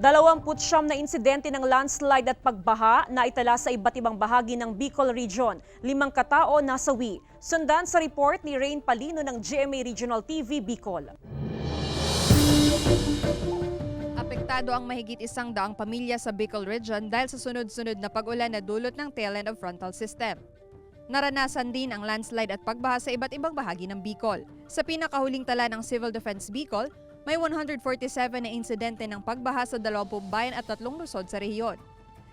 29 na insidente ng landslide at pagbaha na itala sa iba't ibang bahagi ng Bicol Region. 5 katao nasawi. Sundan sa report ni Rain Palino ng GMA Regional TV Bicol. Apektado ang mahigit 100 pamilya sa Bicol Region dahil sa sunod-sunod na pag-ulan na dulot ng tail end of frontal system. Naranasan din ang landslide at pagbaha sa iba't ibang bahagi ng Bicol. Sa pinakahuling tala ng Civil Defense Bicol, may 147 na insidente ng pagbaha sa 20 bayan at 3 lungsod sa rehiyon.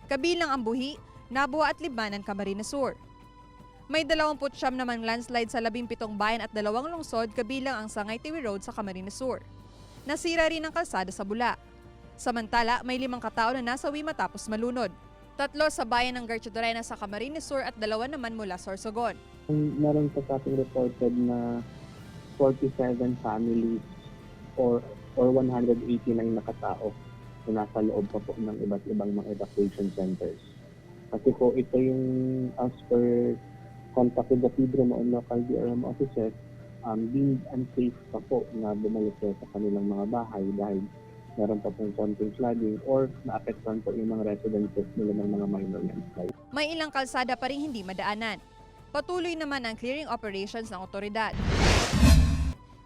Kabilang ang Buhi, Nabua at Libmanan, Camarines Sur. May 29 naman landslide sa 17 bayan at 2 lungsod kabilang ang Sangay Tiwi Road sa Camarines Sur. Nasira rin ang kalsada sa Bula. Samantala, may 5 katao na nasawi matapos malunod. 3 sa bayan ng Garchidorena sa Camarines Sur at 2 naman mula Sorsogon. Meron pa sa ating reported na 47 families or 180 ng nakatao na nasa loob pa po ng iba't ibang mga evacuation centers. Kasi po ito yung as per contact with the Pedro and local DRM officers, deemed unsafe pa po na bumalik sa kanilang mga bahay dahil meron pa pong konting flooding or naapektuhan po yung mga residences nila ng mga minor landslide. May ilang kalsada pa rin hindi madaanan. Patuloy naman ang clearing operations ng otoridad.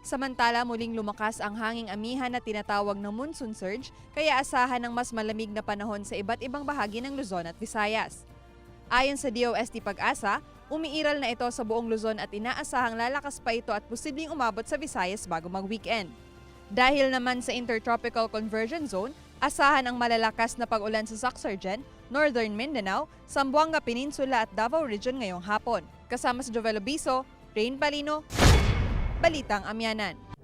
Samantala, muling lumakas ang hanging amihan na tinatawag na monsoon surge, kaya asahan ng mas malamig na panahon sa iba't ibang bahagi ng Luzon at Visayas. Ayon sa DOST Pag-asa, umiiral na ito sa buong Luzon at inaasahang lalakas pa ito at posibleng umabot sa Visayas bago mag-weekend. Dahil naman sa Intertropical Convergence Zone, asahan ang malalakas na pag-ulan sa Saxargen, Northern Mindanao, Zamboanga Peninsula at Davao Region ngayong hapon. Kasama sa Jovel Obiso, Rain Palino, Balitang Amianan.